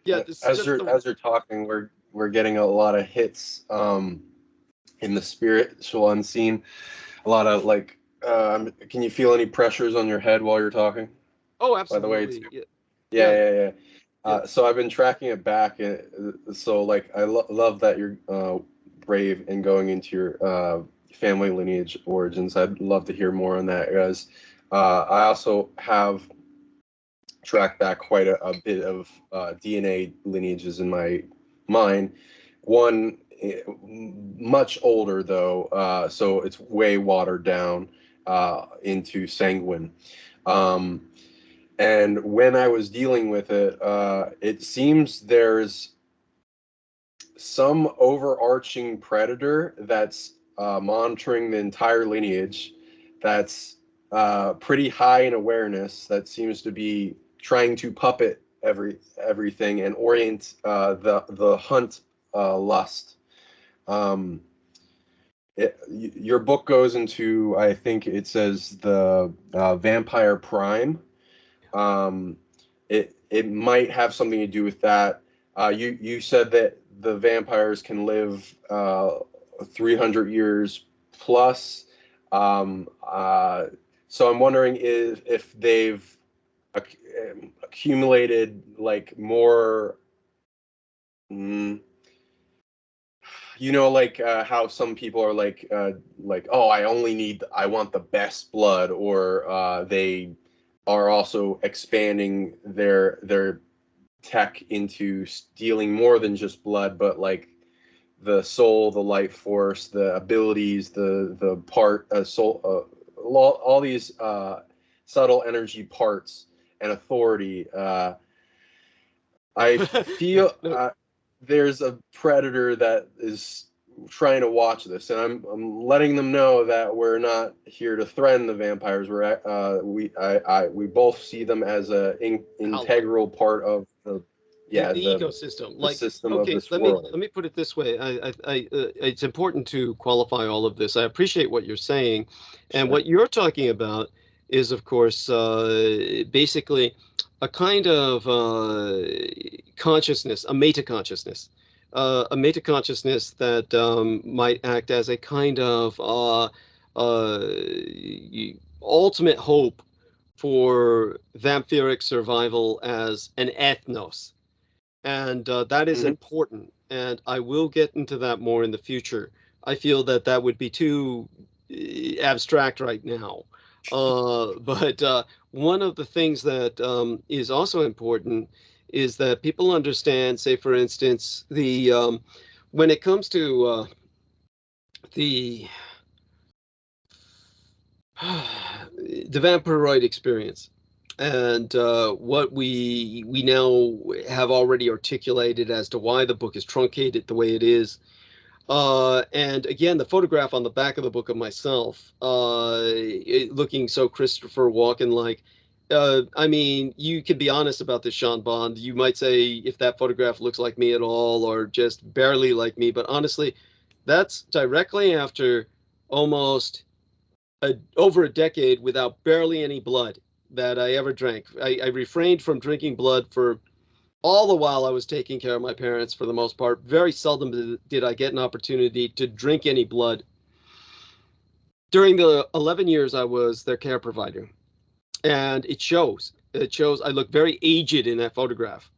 Yeah, as you're talking, we're getting a lot of hits in the spiritual unseen. A lot of like, can you feel any pressures on your head while you're talking? Oh, By the way, absolutely. yeah. So I've been tracking it back, so like I love that you're brave in going into your family lineage origins. I'd love to hear more on that, guys. I also have tracked back quite a bit of DNA lineages in my mind. One much older though, so it's way watered down into sanguine. And when I was dealing with it, it seems there's some overarching predator that's monitoring the entire lineage, that's pretty high in awareness, that seems to be trying to puppet everything and orient the hunt lust. Your book goes into, I think it says the vampire prime. It might have something to do with that. You said that the vampires can live 300 years plus. So I'm wondering if they've accumulated like more. Like how some people are like, oh, I want the best blood, or they are also expanding their tech into stealing more than just blood, but like the soul, the life force, the abilities, the part soul, all these subtle energy parts and authority. I feel there's a predator that is trying to watch this, and I'm letting them know that we're not here to threaten the vampires. We both see them as a integral part of the ecosystem, the system of this world. Let me put it this way. It's important to qualify all of this. I appreciate what you're saying, and what you're talking about is, of course, basically a kind of consciousness, a metaconsciousness. A metaconsciousness that might act as a kind of ultimate hope for vampiric survival as an ethnos. And that is important. And I will get into that more in the future. I feel that that would be too abstract right now. But one of the things that is also important is that people understand, say, for instance, when it comes to the the vampiroid experience, and what we now have already articulated as to why the book is truncated the way it is. And again, the photograph on the back of the book of myself, looking so Christopher Walken-like. I mean, you can be honest about this, Sean Bond. You might say if that photograph looks like me at all or just barely like me, but honestly, that's directly after almost over a decade without barely any blood that I ever drank. I refrained from drinking blood for all the while I was taking care of my parents for the most part. Very seldom did I get an opportunity to drink any blood. During the 11 years I was their care provider. And it shows. It shows I look very aged in that photograph.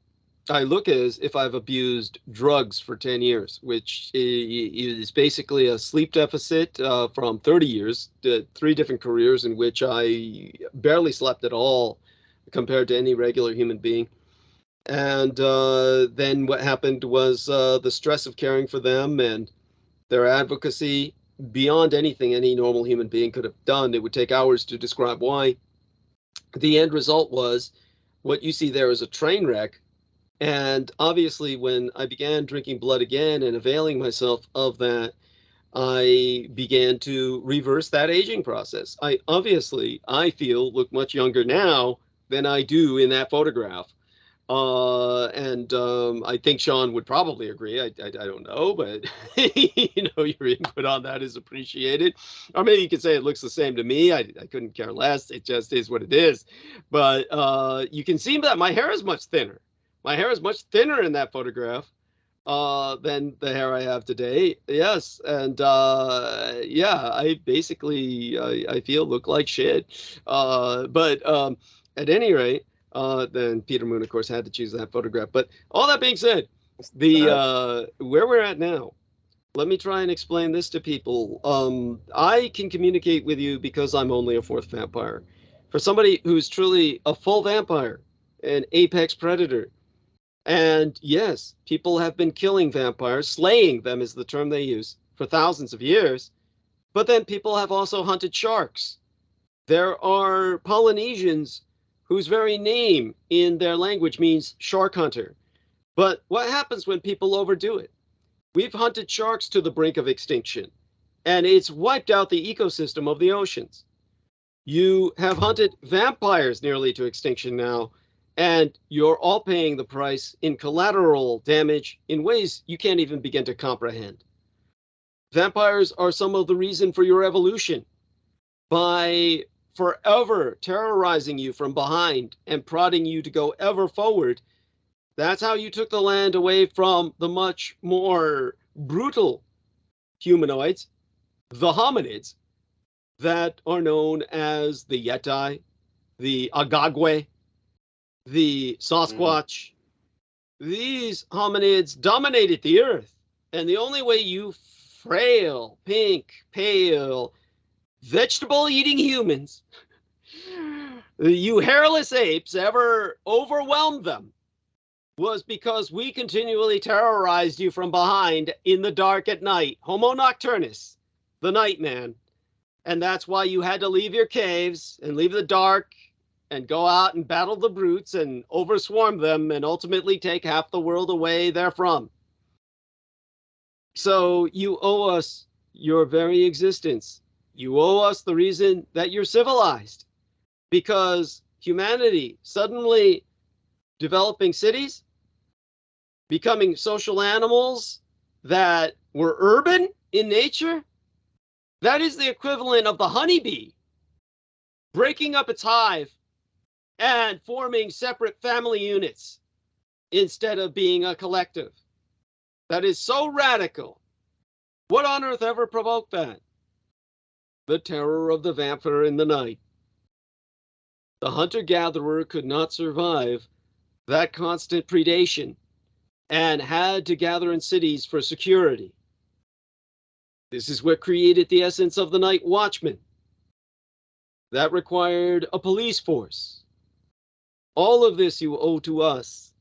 I look as if I've abused drugs for 10 years, which is basically a sleep deficit from 30 years, 3 different careers in which I barely slept at all compared to any regular human being. And then what happened was the stress of caring for them and their advocacy beyond anything any normal human being could have done. It would take hours to describe why. The end result was what you see there is a train wreck And obviously, when I began drinking blood again and availing myself of that, I began to reverse that aging process. I feel look much younger now than I do in that photograph. And I think Sean would probably agree. I don't know, but your input on that is appreciated. Or maybe you could say it looks the same to me. I couldn't care less. It just is what it is. But you can see that my hair is much thinner. My hair is much thinner in that photograph than the hair I have today. Yes, and yeah, I basically I feel look like shit. But at any rate, then Peter Moon, of course, had to choose that photograph. But all that being said, the That where we're at now. Let me try and explain this to people. I can communicate with you because I'm only a fourth vampire. For somebody who's truly a full vampire, an apex predator, and yes, people have been killing vampires, slaying them is the term they use, for thousands of years. But then people have also hunted sharks. There are Polynesians whose very name in their language means shark hunter. But what happens when people overdo it? We've hunted sharks to the brink of extinction, and it's wiped out the ecosystem of the oceans. You have hunted vampires nearly to extinction now, and you're all paying the price in collateral damage in ways you can't even begin to comprehend. Vampires are some of the reason for your evolution by forever terrorizing you from behind and prodding you to go ever forward. That's how you took the land away from the much more brutal humanoids, the hominids, that are known as the Yeti, the Agagwe, the mm, Sasquatch. These hominids dominated the earth. And the only way you frail, pink, pale, vegetable eating humans, you hairless apes, ever overwhelmed them was because we continually terrorized you from behind in the dark at night. Homo nocturnus, the night man. And that's why you had to leave your caves and leave the dark and go out and battle the brutes and overswarm them and ultimately take half the world away therefrom. So you owe us your very existence. You owe us the reason that you're civilized, because humanity suddenly developing cities, becoming social animals that were urban in nature, that is the equivalent of the honeybee breaking up its hive and forming separate family units instead of being a collective. That is so radical. What on earth ever provoked that? The terror of the vampire in the night. The hunter-gatherer could not survive that constant predation and had to gather in cities for security. This is what created the essence of the night watchman. That required a police force. All of this you owe to us.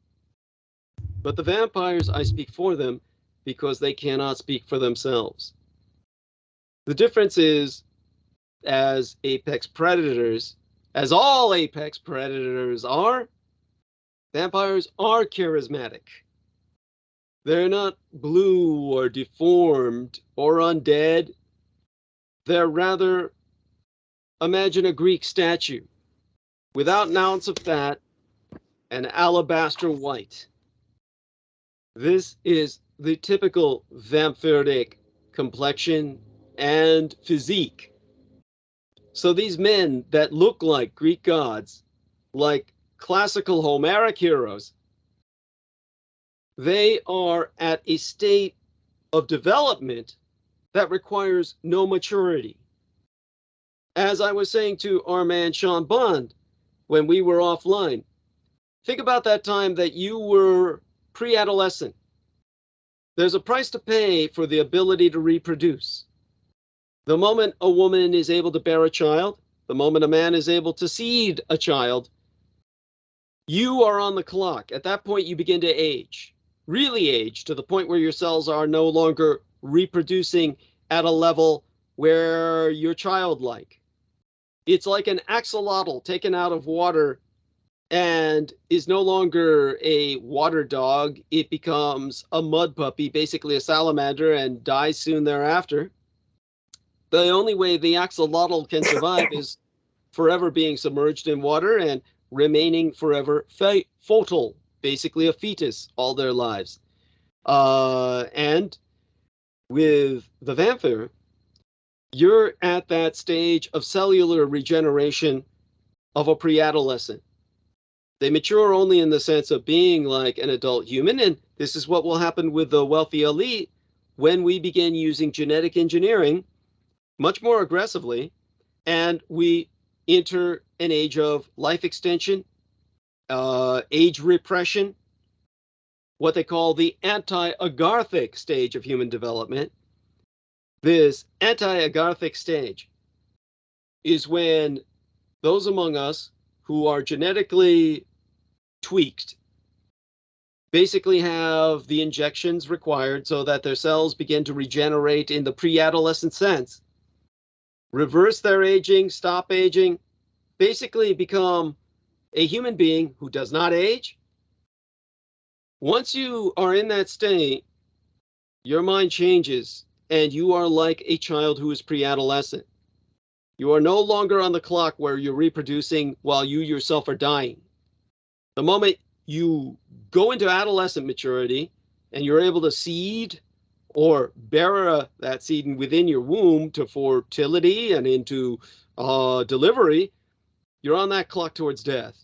But the vampires, I speak for them because they cannot speak for themselves. The difference is, as apex predators, as all apex predators are, vampires are charismatic. They're not blue or deformed or undead. They're rather, imagine a Greek statue without an ounce of fat and alabaster white. This is the typical vampiric complexion and physique. So these men that look like Greek gods, like classical Homeric heroes, they are at a state of development that requires no maturity. As I was saying to our man Sean Bond when we were offline, think about that time that you were pre-adolescent. There's a price to pay for the ability to reproduce. The moment a woman is able to bear a child, the moment a man is able to seed a child, you are on the clock. At that point, you begin to age, really age, to the point where your cells are no longer reproducing at a level where you're childlike. It's like an axolotl taken out of water and is no longer a water dog. It becomes a mud puppy, basically a salamander, and dies soon thereafter. The only way the axolotl can survive is forever being submerged in water and remaining forever fotal, basically a fetus all their lives. And with the vampire, you're at that stage of cellular regeneration of a pre-adolescent. They mature only in the sense of being like an adult human, and this is what will happen with the wealthy elite when we begin using genetic engineering much more aggressively, and we enter an age of life extension, age repression, what they call the anti-agarthic stage of human development. This anti-agarthic stage is when those among us who are genetically tweaked basically have the injections required so that their cells begin to regenerate in the pre-adolescent sense, reverse their aging, stop aging, basically become a human being who does not age. Once you are in that state, your mind changes and you are like a child who is pre-adolescent. You are no longer on the clock where you're reproducing while you yourself are dying. The moment you go into adolescent maturity and you're able to seed or bear that seed within your womb to fertility and into delivery, you're on that clock towards death.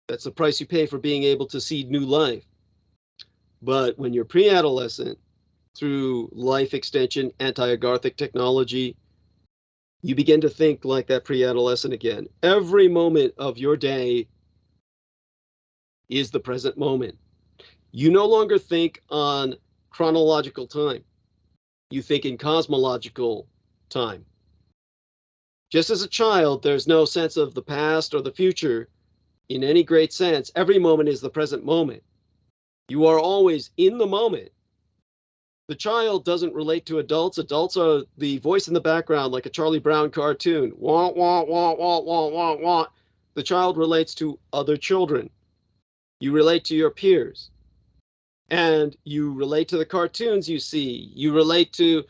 That's the price you pay for being able to seed new life. But when you're pre-adolescent, through life extension, anti-agarthic technology, you begin to think like that pre-adolescent again. Every moment of your day is the present moment. You no longer think on chronological time. You think in cosmological time. Just as a child, there's no sense of the past or the future in any great sense. Every moment is the present moment. You are always in the moment. The child doesn't relate to adults. Adults are the voice in the background, like a Charlie Brown cartoon. Wah, wah, wah, wah, wah, wah, wah. The child relates to other children. You relate to your peers. And you relate to the cartoons you see. You relate to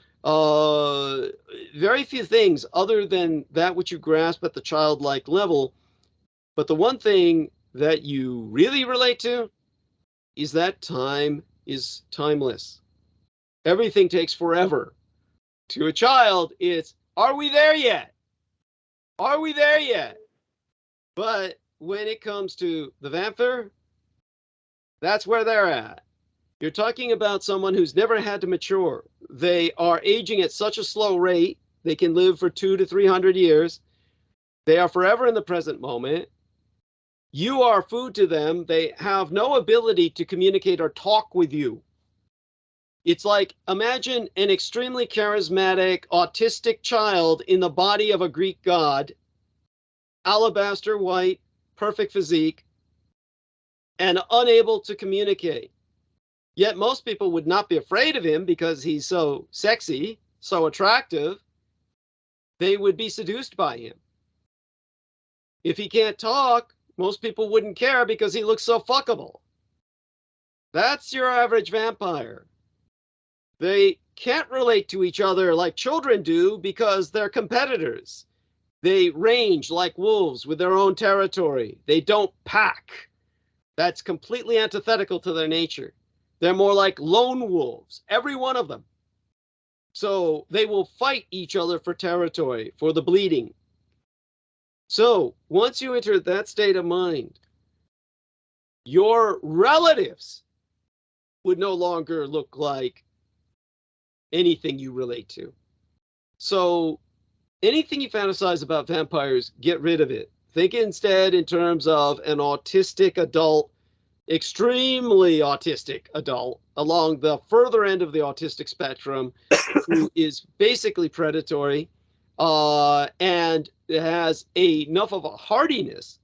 very few things other than that which you grasp at the childlike level. But the one thing that you really relate to is that time is timeless. Everything takes forever. To a child, it's, are we there yet? Are we there yet? But when it comes to the vampire, that's where they're at. You're talking about someone who's never had to mature. They are aging at such a slow rate, they can live for 200 to 300 years. They are forever in the present moment. You are food to them. They have no ability to communicate or talk with you. It's like, imagine an extremely charismatic, autistic child in the body of a Greek god, alabaster white, perfect physique, and unable to communicate. Yet most people would not be afraid of him because he's so sexy, so attractive. They would be seduced by him. If he can't talk, most people wouldn't care because he looks so fuckable. That's your average vampire. They can't relate to each other like children do because they're competitors. They range like wolves with their own territory. They don't pack. That's completely antithetical to their nature. They're more like lone wolves, every one of them. So they will fight each other for territory, for the bleeding. So once you enter that state of mind, your relatives would no longer look like anything you relate to. So anything you fantasize about vampires, get rid of it. Think instead in terms of an autistic adult, extremely autistic adult along the further end of the autistic spectrum who is basically predatory and has enough of a hardiness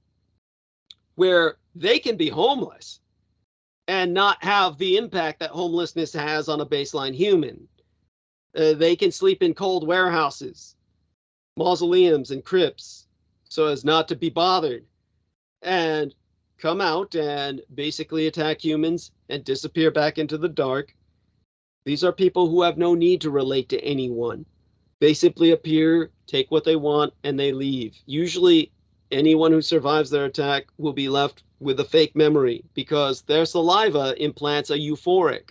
where they can be homeless and not have the impact that homelessness has on a baseline human. They can sleep in cold warehouses, mausoleums, and crypts so as not to be bothered. and come out and basically attack humans and disappear back into the dark. These are people who have no need to relate to anyone. They simply appear, take what they want, and they leave. Usually, anyone who survives their attack will be left with a fake memory because their saliva implants a euphoric,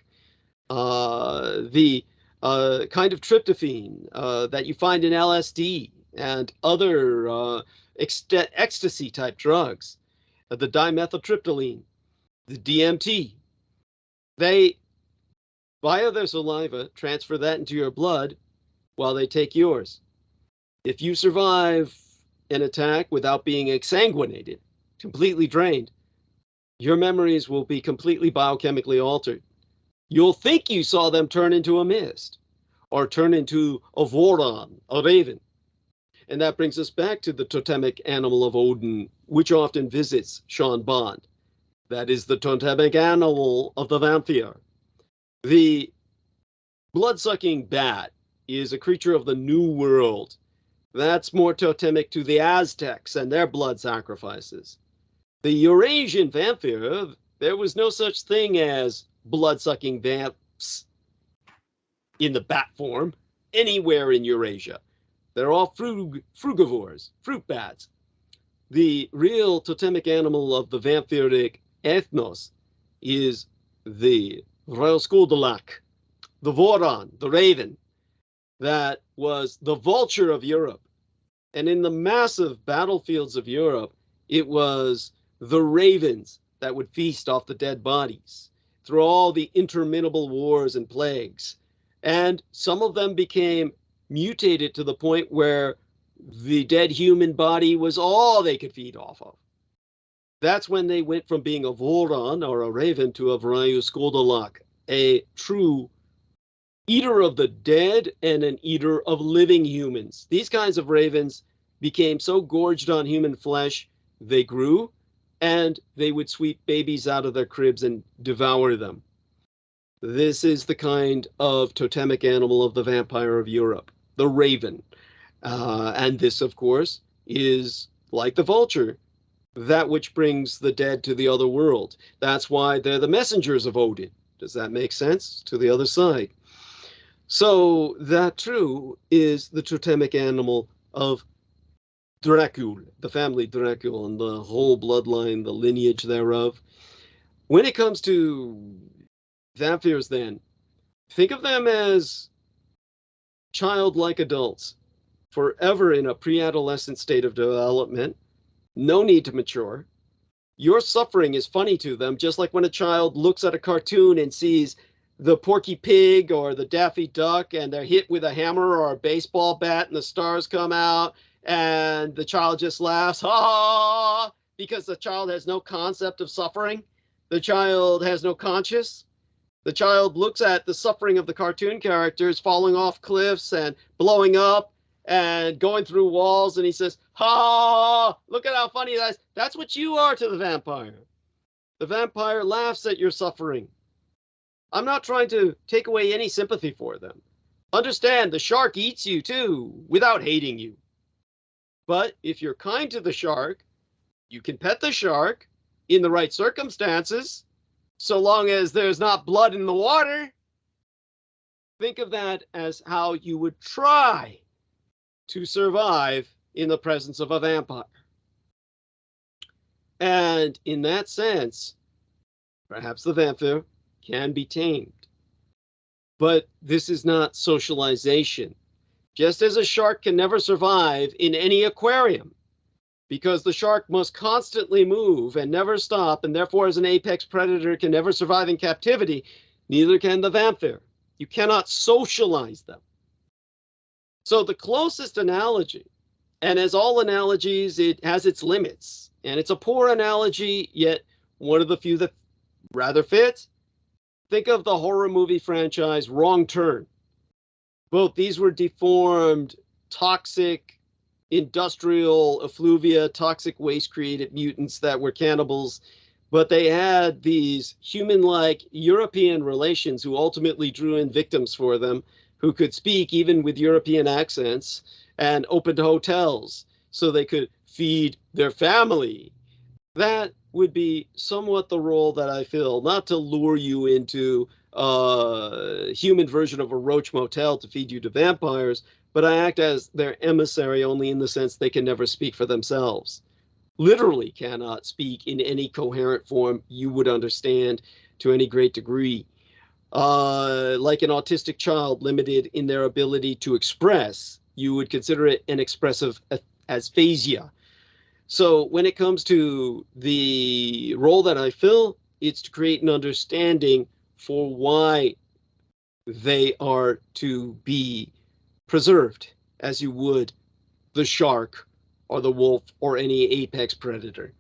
the kind of tryptophan that you find in LSD and other ecstasy type drugs, the dimethyltryptamine, the DMT. They, via their saliva, transfer that into your blood while they take yours. If you survive an attack without being exsanguinated, completely drained, your memories will be completely biochemically altered. You'll think you saw them turn into a mist or turn into a voron, a raven. And that brings us back to the totemic animal of Odin, which often visits Sean Bond. That is the totemic animal of the vampire. The blood-sucking bat is a creature of the New World. That's more totemic to the Aztecs and their blood sacrifices. The Eurasian vampire, there was no such thing as blood-sucking vamps in the bat form anywhere in Eurasia. They're all frugivores, fruit bats. The real totemic animal of the vampiric ethnos is the Röskuldalak, the voron, the raven, that was the vulture of Europe. And in the massive battlefields of Europe, it was the ravens that would feast off the dead bodies through all the interminable wars and plagues. And some of them became mutated to the point where the dead human body was all they could feed off of. That's when they went from being a voron or a raven to a Vrayuskoldalak, a true eater of the dead and an eater of living humans. These kinds of ravens became so gorged on human flesh, they grew, and they would sweep babies out of their cribs and devour them. This is the kind of totemic animal of the vampire of Europe, the raven. And this, of course, is like the vulture, that which brings the dead to the other world. That's why they're the messengers of Odin. Does that make sense? To the other side. So that too is the totemic animal of Dracul, the family Dracul, and the whole bloodline, the lineage thereof. When it comes to vampires, then, think of them as childlike adults, forever in a pre-adolescent state of development, no need to mature. Your suffering is funny to them, just like when a child looks at a cartoon and sees the Porky Pig or the Daffy Duck and they're hit with a hammer or a baseball bat and the stars come out and the child just laughs, ha, because the child has no concept of suffering. The child has no conscience. The child looks at the suffering of the cartoon characters falling off cliffs and blowing up and going through walls, and he says, ha, look at how funny that is. That's what you are to the vampire. The vampire laughs at your suffering. I'm not trying to take away any sympathy for them. Understand, the shark eats you too, without hating you. But if you're kind to the shark, you can pet the shark in the right circumstances, so long as there's not blood in the water. Think of that as how you would try to survive in the presence of a vampire. And in that sense, perhaps the vampire can be tamed. But this is not socialization. Just as a shark can never survive in any aquarium, because the shark must constantly move and never stop, and therefore as an apex predator can never survive in captivity, neither can the vampire. You cannot socialize them. So the closest analogy, and as all analogies, it has its limits, and it's a poor analogy, yet one of the few that rather fits. Think of the horror movie franchise Wrong Turn. Both these were deformed, toxic, industrial effluvia, toxic waste created mutants that were cannibals, but they had these human-like European relations who ultimately drew in victims for them, who could speak even with European accents, and opened hotels so they could feed their family. That would be somewhat the role that I fill, not to lure you into a human version of a roach motel to feed you to vampires, but I act as their emissary only in the sense they can never speak for themselves. Literally cannot speak in any coherent form you would understand to any great degree. Like an autistic child limited in their ability to express, you would consider it an expressive aphasia. So when it comes to the role that I fill, it's to create an understanding for why they are to be preserved as you would the shark or the wolf or any apex predator.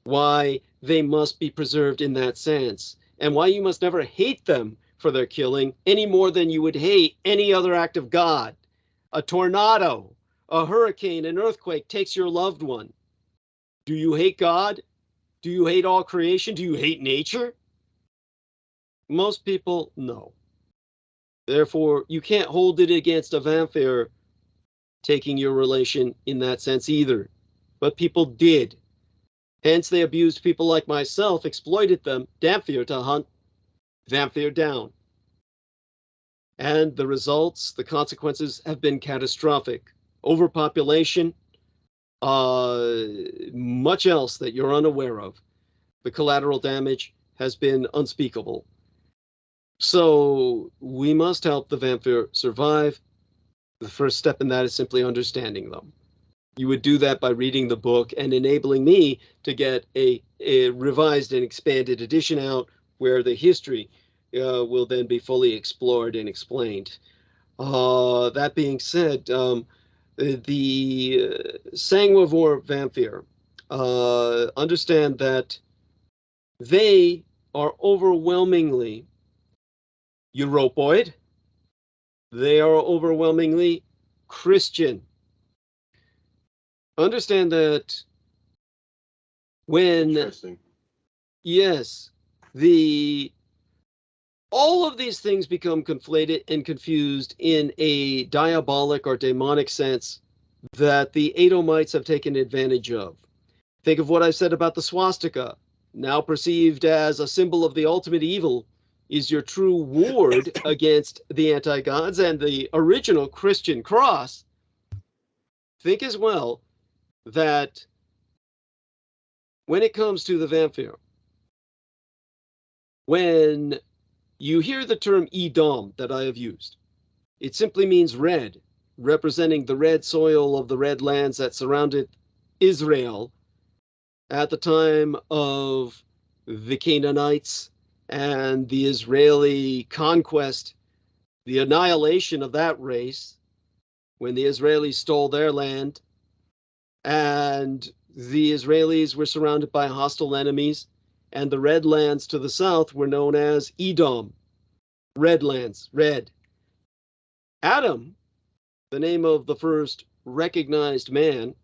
Why they must be preserved in that sense, and why you must never hate them for their killing any more than you would hate any other act of God. A tornado, a hurricane, an earthquake takes your loved one. Do you hate God? Do you hate all creation? Do you hate nature? Most people, no. Therefore, you can't hold it against a vampire taking your relation in that sense either. But people did. Hence, they abused people like myself, exploited them, vampire to hunt vampire down. And the results, the consequences have been catastrophic. Overpopulation, much else that you're unaware of. The collateral damage has been unspeakable. So we must help the vampire survive. The first step in that is simply understanding them. You would do that by reading the book and enabling me to get a revised and expanded edition out where the history will then be fully explored and explained. That being said, the Sanguivore vampire, understand that they are overwhelmingly Europoid. They are overwhelmingly Christian. Understand that when, Interesting. yes, the all of these things become conflated and confused in a diabolic or demonic sense that the Edomites have taken advantage of. Think of what I said about the swastika, now perceived as a symbol of the ultimate evil, is your true ward against the anti-gods and the original Christian cross. Think as well that when it comes to the vampire, when you hear the term Edom that I have used, it simply means red, representing the red soil of the red lands that surrounded Israel at the time of the Canaanites and the Israeli conquest, the annihilation of that race when the Israelis stole their land and the Israelis were surrounded by hostile enemies, and the red lands to the south were known as Edom. Red lands, red. Adam, the name of the first recognized man,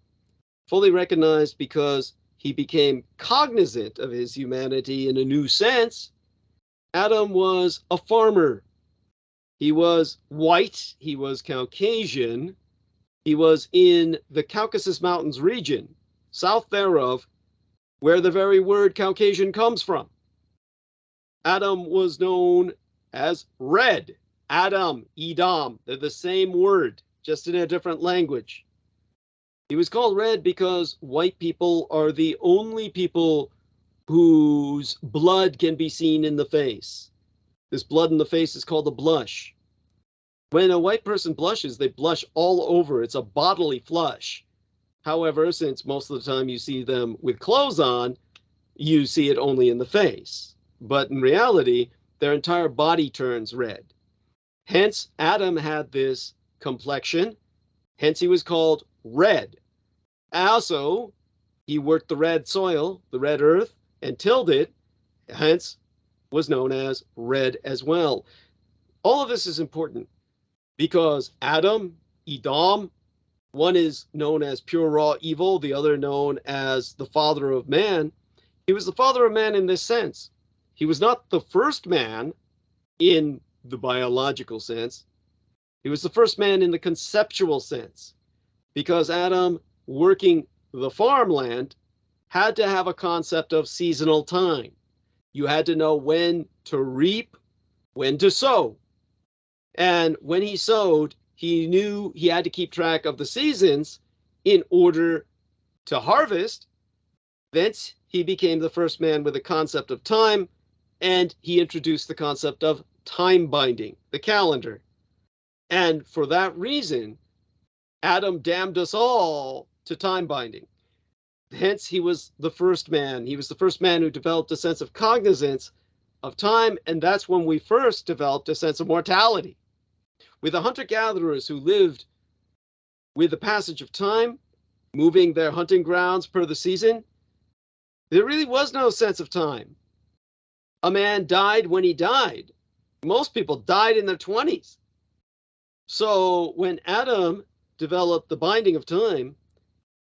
fully recognized because he became cognizant of his humanity in a new sense. Adam was a farmer. He was white. He was Caucasian. He was in the Caucasus Mountains region, south thereof, where the very word Caucasian comes from. Adam was known as red. Adam, Edom, they're the same word, just in a different language. He was called red because white people are the only people whose blood can be seen in the face. This blood in the face is called a blush. When a white person blushes, they blush all over. It's a bodily flush. However, since most of the time you see them with clothes on, you see it only in the face. But in reality, their entire body turns red. Hence, Adam had this complexion. Hence, he was called red. Also, he worked the red soil, the red earth, and tilled it. Hence, was known as red as well. All of this is important because Adam, Edom, one is known as pure raw evil, the other known as the father of man. He was the father of man in this sense. He was not the first man in the biological sense. He was the first man in the conceptual sense because Adam, working the farmland, had to have a concept of seasonal time. You had to know when to reap, when to sow. And when he sowed, he knew he had to keep track of the seasons in order to harvest. Thence, he became the first man with a concept of time, and he introduced the concept of time binding, the calendar. And for that reason, Adam damned us all to time binding. Hence, he was the first man. He was the first man who developed a sense of cognizance of time, and that's when we first developed a sense of mortality. With the hunter-gatherers who lived with the passage of time, moving their hunting grounds per the season, there really was no sense of time. A man died when he died. Most people died in their 20s. So when Adam developed the binding of time,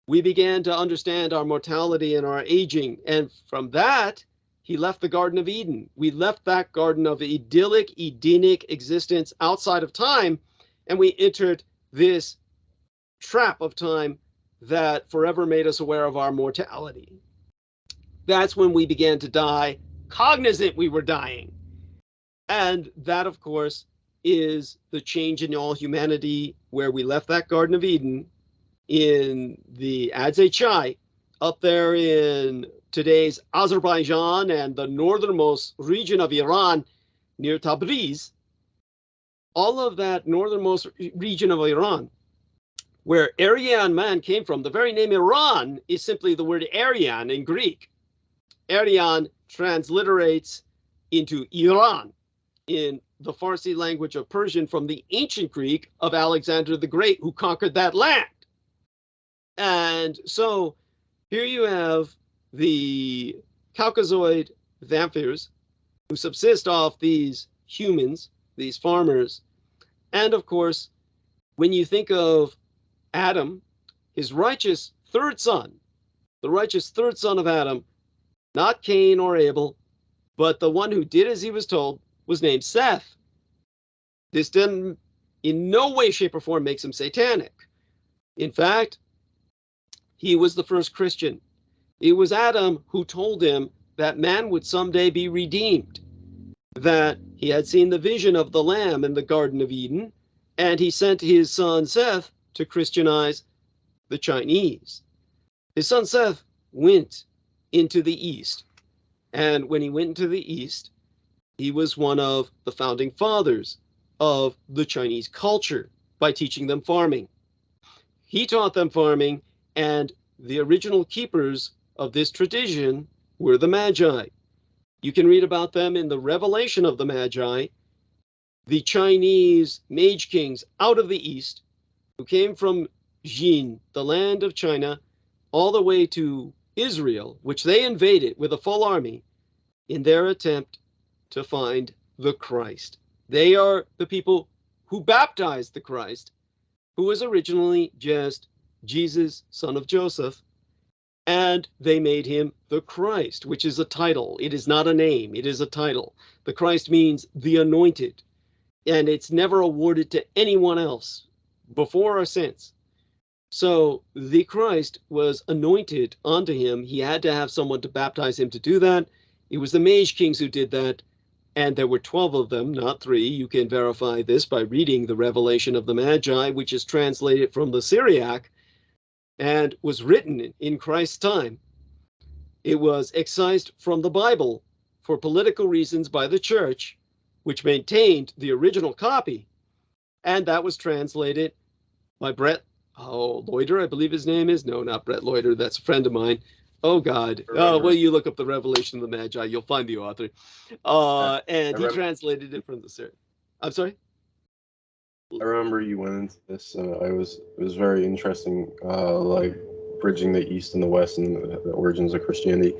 we began to understand our mortality and our aging. And from that, he left the Garden of Eden. We left that garden of idyllic, Edenic existence outside of time, and we entered this trap of time that forever made us aware of our mortality. That's when we began to die, cognizant we were dying. And that, of course, is the change in all humanity, where we left that Garden of Eden in the Adzai Chai, up there in today's Azerbaijan and the northernmost region of Iran near Tabriz. All of that northernmost region of Iran, where Aryan man came from. The very name Iran is simply the word Aryan in Greek. Aryan transliterates into Iran in the Farsi language of Persian from the ancient Greek of Alexander the Great, who conquered that land. And so here you have the Caucasoid vampires who subsist off these humans, these farmers. And of course, when you think of Adam, his righteous third son, the righteous third son of Adam, not Cain or Abel, but the one who did as he was told, was named Seth. This didn't in no way, shape, or form makes him satanic. In fact, he was the first Christian. It was Adam who told him that man would someday be redeemed, that he had seen the vision of the Lamb in the Garden of Eden, and he sent his son Seth to Christianize the Chinese. His son Seth went into the East, and when he went into the East, he was one of the founding fathers of the Chinese culture by teaching them farming. He taught them farming, and the original keepers of this tradition were the Magi. You can read about them in the Revelation of the Magi, the Chinese mage kings out of the East, who came from Jin, the land of China, all the way to Israel, which they invaded with a full army in their attempt to find the Christ. They are the people who baptized the Christ, who was originally just Jesus, son of Joseph, and they made him the Christ, which is a title. It is not a name, it is a title. The Christ means the anointed, and it's never awarded to anyone else before or since. So the Christ was anointed onto him. He had to have someone to baptize him to do that. It was the mage kings who did that, and there were 12 of them, not 3. You can verify this by reading the Revelation of the Magi, which is translated from the Syriac and was written in Christ's time. It was excised from the Bible for political reasons by the church, which maintained the original copy, and that was translated by Brett Lloyder, I believe his name is. No, not Brett Lloyder. That's a friend of mine. Oh, God. Well, you look up the Revelation of the Magi, you'll find the author. And he translated it from the Syriac. I'm sorry? I remember you went into this. It was very interesting, like bridging the East and the West and the origins of Christianity.